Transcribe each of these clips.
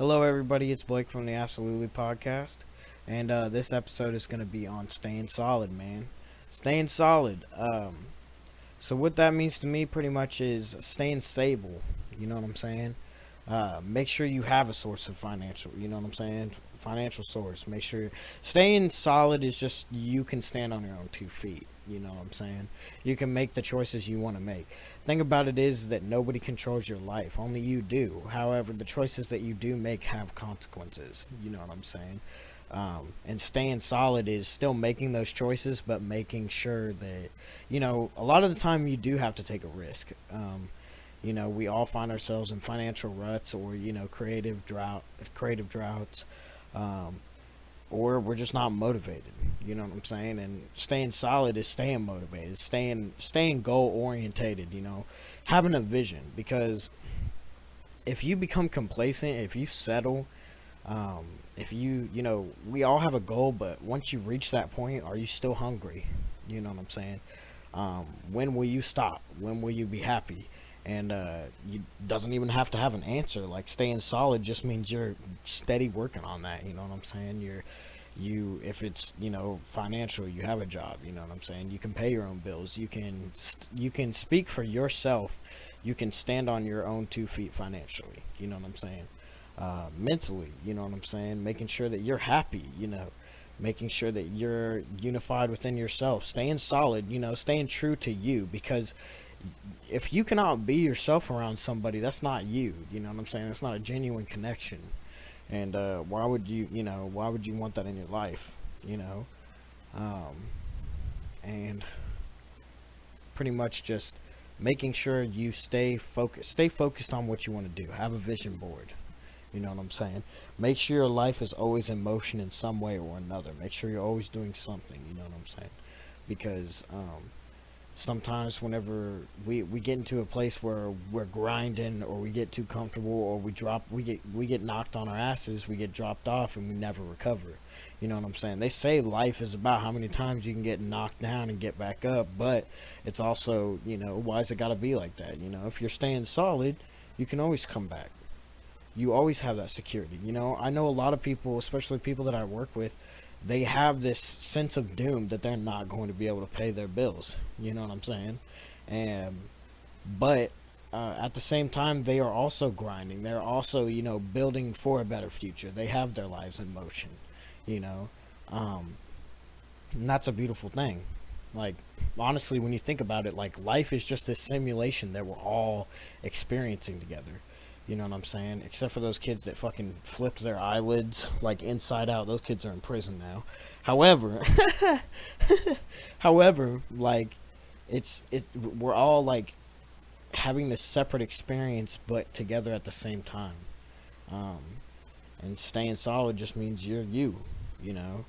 Hello, everybody. It's Blake from the Absolutely Podcast, and this episode is going to be on staying solid, man. Staying solid. So what that means to me, pretty much, is staying stable. You know what I'm saying? Make sure you have a source of financial. You know what I'm saying? Financial source. Make sure staying solid is just you can stand on your own 2 feet. You know what I'm saying? You can make the choices you want to make. Thing about it is that nobody controls your life, only you do. However, the choices that you do make have consequences. You know what I'm saying? And staying solid is still making those choices, but making sure that, a lot of the time you do have to take a risk. We all find ourselves in financial ruts, or creative droughts, um, or we're just not motivated. You know what I'm saying? And staying solid is staying motivated, staying goal orientated. Having a vision, because if you become complacent, if you settle, um, if we all have a goal, but once you reach that point, are you still hungry? You know what I'm saying? When will you stop? When will you be happy? And you doesn't even have to have an answer. Like, staying solid just means you're steady working on that. You know what I'm saying? If it's financial, you have a job. You know what I'm saying? You can pay your own bills. You can speak for yourself. You can stand on your own 2 feet financially. You know what I'm saying? Mentally, you know what I'm saying? Making sure that you're happy. Making sure that you're unified within yourself. Staying solid. Staying true to you, because if you cannot be yourself around somebody, that's not you. You know what I'm saying? It's not a genuine connection. And why would you want that in your life? You know, um, and pretty much just making sure you stay focused on what you want to do. Have a vision board. You know what I'm saying? Make sure your life is always in motion in some way or another. Make sure you're always doing something. You know what I'm saying? Because sometimes whenever we get into a place where we're grinding, or we get too comfortable, or we get knocked on our asses, we get dropped off, and we never recover. You know what I'm saying? They say life is about how many times you can get knocked down and get back up, but it's also, why is it got to be like that? If you're staying solid, you can always come back. You always have that security. I know a lot of people, especially people that I work with, they have this sense of doom that they're not going to be able to pay their bills. You know what I'm saying? And but at the same time, they are also grinding. They're also, building for a better future. They have their lives in motion. You know, um, and that's a beautiful thing. Like, honestly, when you think about it, like, life is just this simulation that we're all experiencing together. You know what I'm saying? Except for those kids that fucking flipped their eyelids like inside out. Those kids are in prison now. However, like, we're all like having this separate experience but together at the same time. Um, and staying solid just means you're you. You know.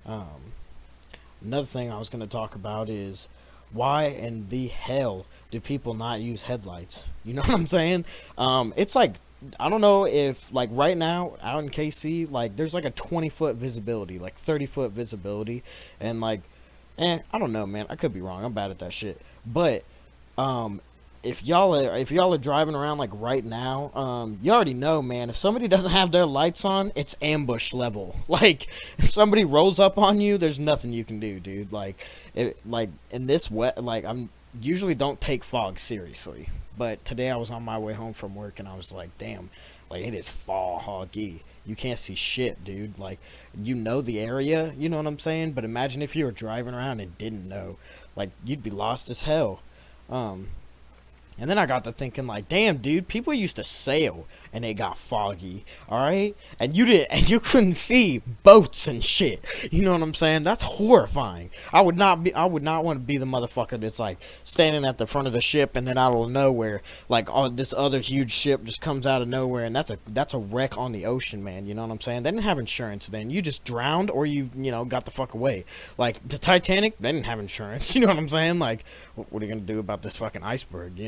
Um, Another thing I was going to talk about is, why in the hell do people not use headlights? You know what I'm saying? It's like, I don't know if, like, right now out in KC, like, there's like a 20-foot visibility, like 30-foot visibility, and like, I don't know, man. I could be wrong. I'm bad at that shit. But um, if y'all are driving around like right now, you already know, man. If somebody doesn't have their lights on, it's ambush level. Like, if somebody rolls up on you, there's nothing you can do, dude. Like in this wet, like, I'm usually don't take fog seriously, but today I was on my way home from work and I was like, damn, like, it is fall hoggy. You can't see shit, dude. Like, the area, you know what I'm saying? But imagine if you were driving around and didn't know. Like, you'd be lost as hell. Um, and then I got to thinking, like, damn, dude, people used to sail and they got foggy, all right? And you couldn't see boats and shit. You know what I'm saying? That's horrifying. I would not want to be the motherfucker that's like standing at the front of the ship, and then out of nowhere, like, oh, this other huge ship just comes out of nowhere, and that's a wreck on the ocean, man. You know what I'm saying? They didn't have insurance then. You just drowned, or got the fuck away. Like, the Titanic, they didn't have insurance. You know what I'm saying? Like, what are you gonna do about this fucking iceberg?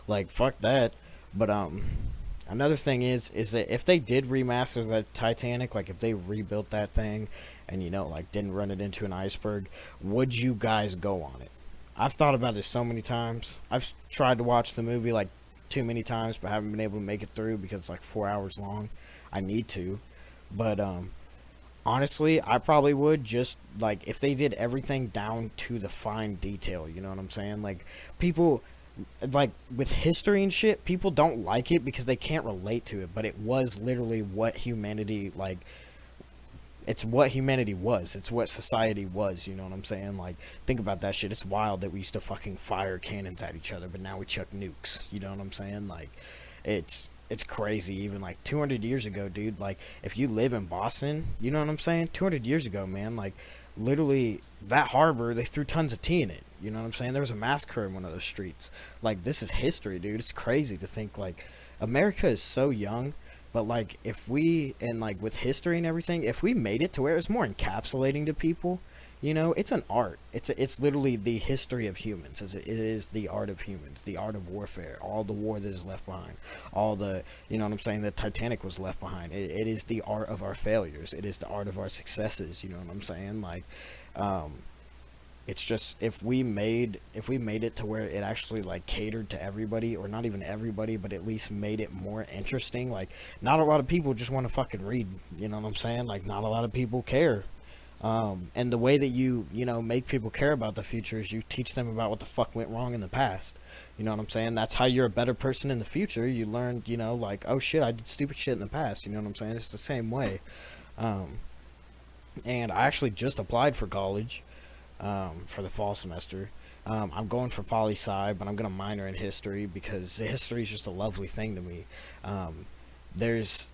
Like, fuck that. But another thing is that if they did remaster the Titanic, like, if they rebuilt that thing and, like, didn't run it into an iceberg, would you guys go on it? I've thought about this so many times. I've tried to watch the movie like too many times, but haven't been able to make it through because it's like 4 hours long. I need to, but honestly, I probably would, just like if they did everything down to the fine detail. You know what I'm saying? Like people, like with history and shit, people don't like it because they can't relate to it. But it was literally what humanity like. It's what humanity was. It's what society was. You know what I'm saying? Like, think about that shit. It's wild that we used to fucking fire cannons at each other, but now we chuck nukes. You know what I'm saying? Like, it's crazy. Even like 200 years ago, dude. Like, if you live in Boston, you know what I'm saying? 200 years ago, man. Like, literally, that harbor, they threw tons of tea in it. You know what I'm saying? There was a massacre in one of those streets. Like, this is history, dude. It's crazy to think like America is so young. But like if we, and like with history and everything, if we made it to where it's more encapsulating to people, you know, it's an art. It's literally the history of humans. It is the art of humans, the art of warfare, all the war that is left behind, all the, you know what I'm saying, the Titanic was left behind. It is the art of our failures. It is the art of our successes. You know what I'm saying? Like, um, it's just if we made it to where it actually like catered to everybody, or not even everybody, but at least made it more interesting. Like, not a lot of people just want to fucking read. You know what I'm saying? Like, not a lot of people care. And the way that you know make people care about the future is you teach them about what the fuck went wrong in the past. You know what I'm saying? That's how you're a better person in the future. You learn, you know, like, oh shit, I did stupid shit in the past. You know what I'm saying? It's the same way. um, and I actually just applied for college, for the fall semester. I'm going for poli sci, but I'm going to minor in history because history is just a lovely thing to me. Um, there's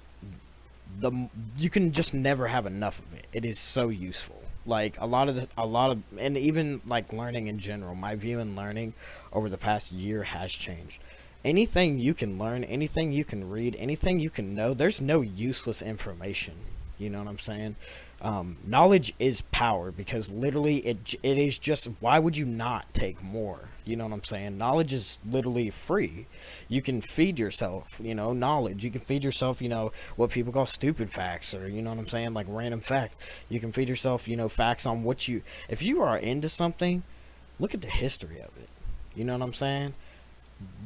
the You can just never have enough of it. It is so useful. Like a lot of, and even like learning in general. My view in learning over the past year has changed. Anything you can learn, anything you can read, anything you can know, there's no useless information. You know what I'm saying? Knowledge is power, because literally it is just, why would you not take more? You know what I'm saying? Knowledge is literally free. You can feed yourself, you know, knowledge. You can feed yourself, you know, what people call stupid facts, or, you know what I'm saying, like random facts. You can feed yourself, you know, facts on what you, if you are into something, look at the history of it. You know what I'm saying?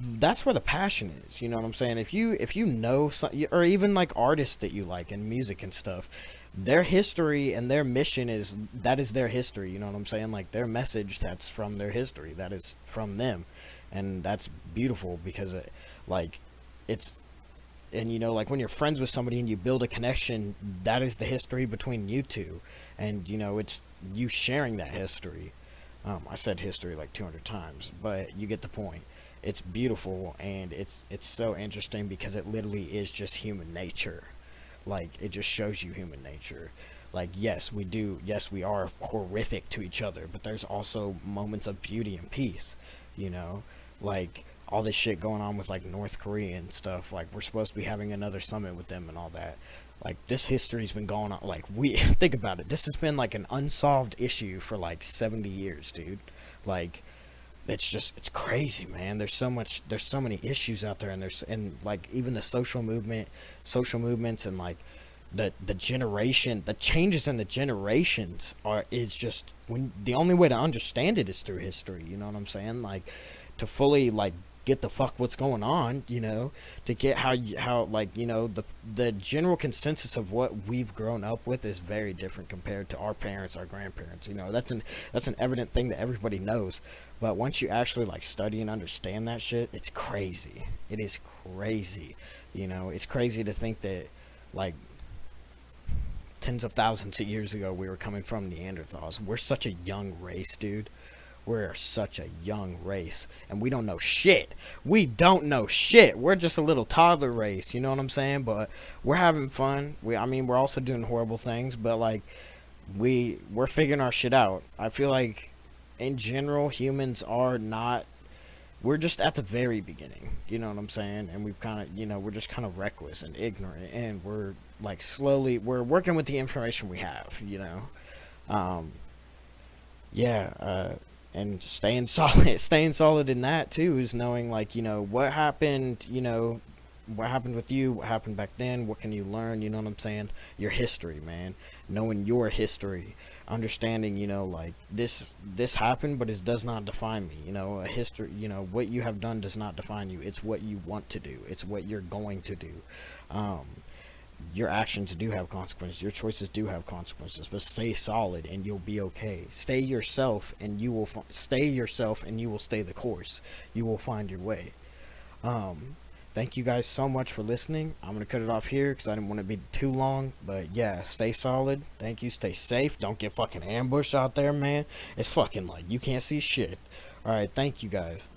That's where the passion is. You know what I'm saying? If you know some, or even like artists that you like and music and stuff, their history and their mission is, that is their history. You know what I'm saying? Like their message, that's from their history, that is from them. And that's beautiful, because like it's, and you know, like when you're friends with somebody and you build a connection, that is the history between you two. And you know, it's you sharing that history. I said history like 200 times, but you get the point. It's beautiful, and it's so interesting because it literally is just human nature. Like, it just shows you human nature. Like, yes, we do, yes, we are horrific to each other, but there's also moments of beauty and peace. You know, like all this shit going on with like North Korea and stuff. Like, we're supposed to be having another summit with them and all that. Like, this history's been going on, like, we think about it, this has been like an unsolved issue for like 70 years, dude. Like, it's just, it's crazy, man. There's so many issues out there, and like even the social movements, and like the generation, the changes in the generations is just, when the only way to understand it is through history. You know what I'm saying? Like, to fully like get the fuck what's going on, you know, to get how like, you know, the general consensus of what we've grown up with is very different compared to our parents, our grandparents. You know, that's an evident thing that everybody knows. But once you actually like study and understand that shit, it's crazy. It is crazy. You know, it's crazy to think that like tens of thousands of years ago we were coming from Neanderthals. We're such a young race, dude. We're such a young race, and we don't know shit. We don't know shit. We're just a little toddler race, you know what I'm saying? But we're having fun. I mean, we're also doing horrible things, but like, we're figuring our shit out. I feel like, in general, humans are not. We're just at the very beginning, you know what I'm saying? And we've kind of, you know, we're just kind of reckless and ignorant, and we're like slowly, we're working with the information we have, you know? Um, yeah, and staying solid staying solid in that too is knowing, like, you know, what happened, you know, what happened with you, what happened back then, what can you learn, you know what I'm saying? Your history, man. Knowing your history, understanding, like this happened, but it does not define me. A history, what you have done does not define you. It's what you want to do. It's what you're going to do. Um, your actions do have consequences. Your choices do have consequences, but stay solid and you'll be okay. Stay yourself and you will stay yourself and you will stay the course. You will find your way. Thank you guys so much for listening. I'm gonna cut it off here because I didn't want to be too long. But yeah, stay solid. Thank you. Stay safe. Don't get fucking ambushed out there, man. It's fucking like you can't see shit. All right. Thank you guys.